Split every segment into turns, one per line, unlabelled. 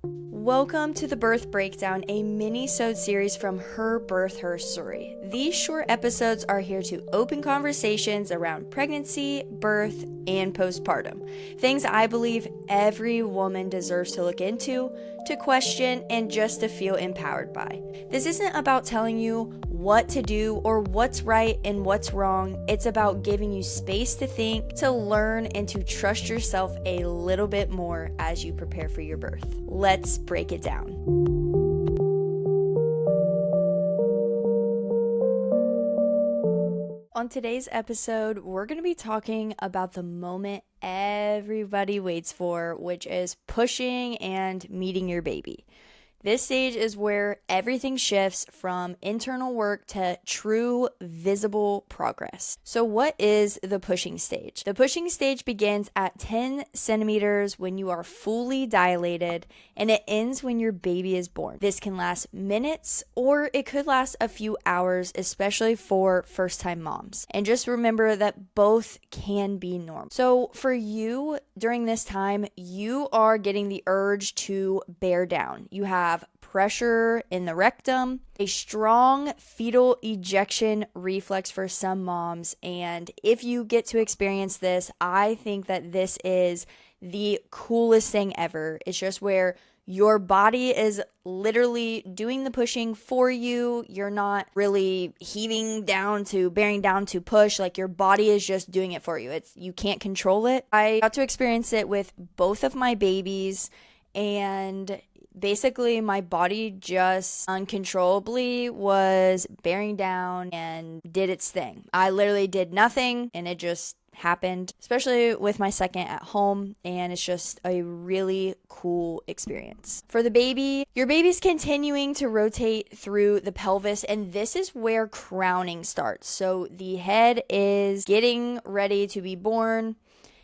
Welcome to the Birth Breakdown, a mini-sode series from Her Birth, Her Story. These short episodes are here to open conversations around pregnancy, birth, and postpartum. Things I believe every woman deserves to look into, to question, and just to feel empowered by. This isn't about telling you what to do or what's right and what's wrong. It's about giving you space to think, to learn, and to trust yourself a little bit more as you prepare for your birth. Let's break it down. On today's episode, we're going to be talking about the moment everybody waits for, which is pushing and meeting your baby. This stage is where everything shifts from internal work to true visible progress. So what is the pushing stage? The pushing stage begins at 10 centimeters when you are fully dilated, and it ends when your baby is born. This can last minutes or it could last a few hours, especially for first-time moms. And just remember that both can be normal. So for you, during this time, you are getting the urge to bear down. You have pressure in the rectum, a strong fetal ejection reflex for some moms, and if you get to experience this, I think that this is the coolest thing ever. It's just where your body is literally doing the pushing for you. You're not really heaving down to bearing down to push. Like, your body is just doing it for you. You can't control it. I got to experience it with both of my babies, and basically my body just uncontrollably was bearing down and did its thing. I literally did nothing and it just happened, especially with my second at home, and it's just a really cool experience. For the baby, your baby's continuing to rotate through the pelvis, and this is where crowning starts. So the head is getting ready to be born,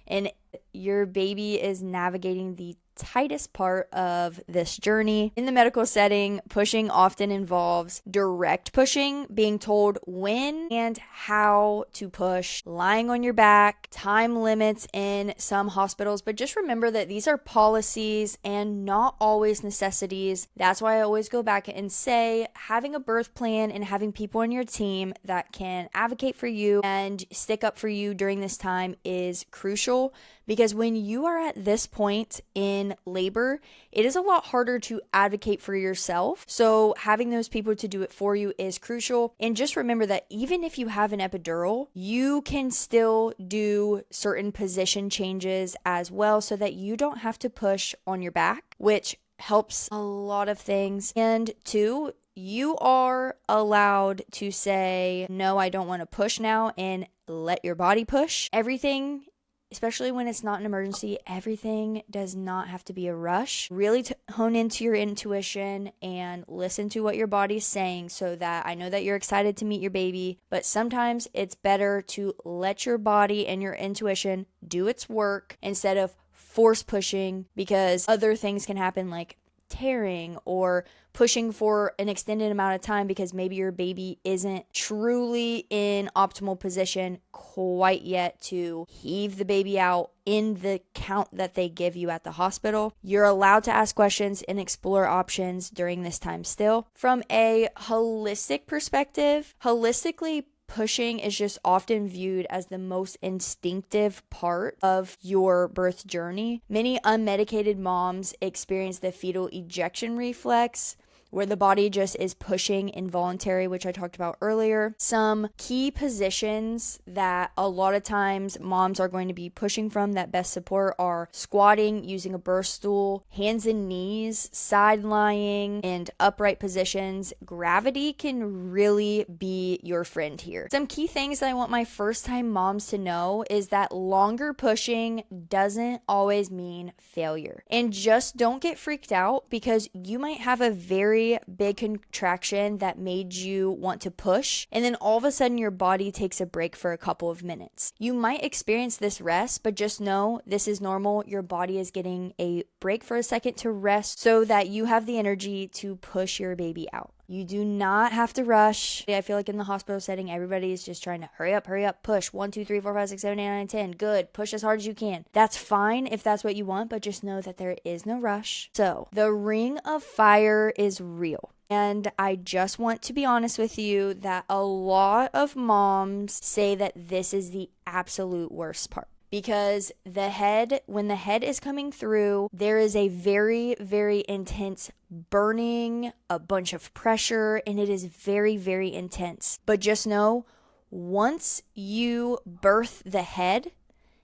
and your baby is navigating the tightest part of this journey. In the medical setting, pushing often involves direct pushing, being told when and how to push, lying on your back, time limits in some hospitals, but just remember that these are policies and not always necessities. That's why I always go back and say having a birth plan and having people on your team that can advocate for you and stick up for you during this time is crucial, because when you are at this point in labor, it is a lot harder to advocate for yourself. So having those people to do it for you is crucial. And just remember that even if you have an epidural, you can still do certain position changes as well so that you don't have to push on your back, which helps a lot of things. And two, you are allowed to say, no, I don't want to push now, and let your body push. Everything, especially when it's not an emergency, everything does not have to be a rush. Really hone into your intuition and listen to what your body's saying, so that I know that you're excited to meet your baby, but sometimes it's better to let your body and your intuition do its work instead of force pushing, because other things can happen, like tearing or pushing for an extended amount of time because maybe your baby isn't truly in optimal position quite yet to heave the baby out in the count that they give you at the hospital. You're allowed to ask questions and explore options during this time still. From a holistic perspective, holistically, pushing is just often viewed as the most instinctive part of your birth journey. Many unmedicated moms experience the fetal ejection reflex, where the body just is pushing involuntary, which I talked about earlier. Some key positions that a lot of times moms are going to be pushing from that best support are squatting, using a birth stool, hands and knees, side lying, and upright positions. Gravity can really be your friend here. Some key things that I want my first-time moms to know is that longer pushing doesn't always mean failure. And just don't get freaked out, because you might have a very big contraction that made you want to push, and then all of a sudden your body takes a break for a couple of minutes. You might experience this rest, but just know this is normal. Your body is getting a break for a second to rest so that you have the energy to push your baby out. You do not have to rush. I feel like in the hospital setting, everybody is just trying to hurry up, push 1, 2, 3, 4, 5, 6, 7, 8, 9, 10. Good. Push as hard as you can. That's fine if that's what you want, but just know that there is no rush. So the ring of fire is real. And I just want to be honest with you that a lot of moms say that this is the absolute worst part. Because when the head is coming through, there is a very, very intense burning, a bunch of pressure, and it is very, very intense. But just know, once you birth the head,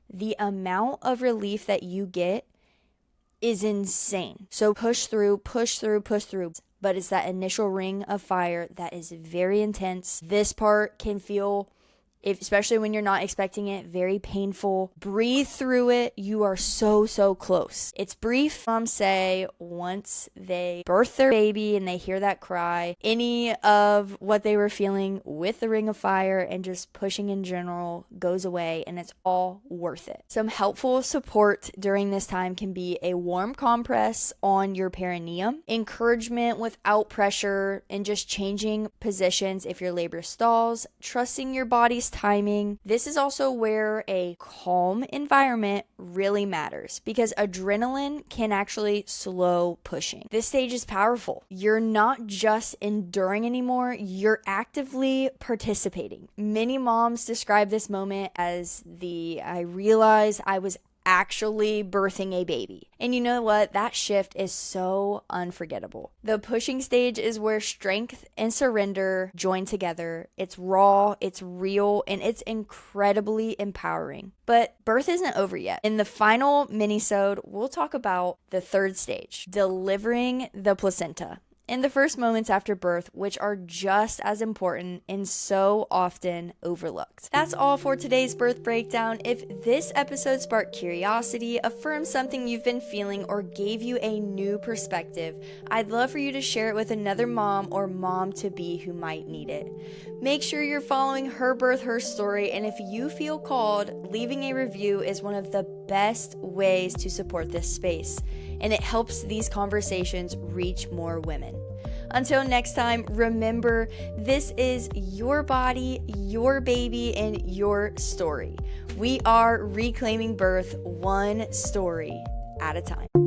the amount of relief that you get is insane. So push through. But it's that initial ring of fire that is very intense. This part can feel, especially when you're not expecting it, very painful. Breathe through it. You are so close. It's brief. Moms say once they birth their baby and they hear that cry, any of what they were feeling with the ring of fire and just pushing in general goes away, and it's all worth it. Some helpful support during this time can be a warm compress on your perineum, encouragement without pressure, and just changing positions if your labor stalls, trusting your body's timing. This is also where a calm environment really matters, because adrenaline can actually slow pushing. This stage is powerful. You're not just enduring anymore, you're actively participating. Many moms describe this moment as I realized I was actually birthing a baby. And you know what? That shift is so unforgettable. The pushing stage is where strength and surrender join together. It's raw, it's real, and it's incredibly empowering. But birth isn't over yet. In the final minisode, we'll talk about the third stage, delivering the placenta, in the first moments after birth, which are just as important and so often overlooked. That's all for today's birth breakdown. If this episode sparked curiosity, affirmed something you've been feeling, or gave you a new perspective, I'd love for you to share it with another mom or mom-to-be who might need it. Make sure you're following Her Birth, Her Story, and if you feel called, leaving a review is one of the best ways to support this space, and it helps these conversations reach more women. Until next time, remember, this is your body, your baby, and your story. We are reclaiming birth one story at a time.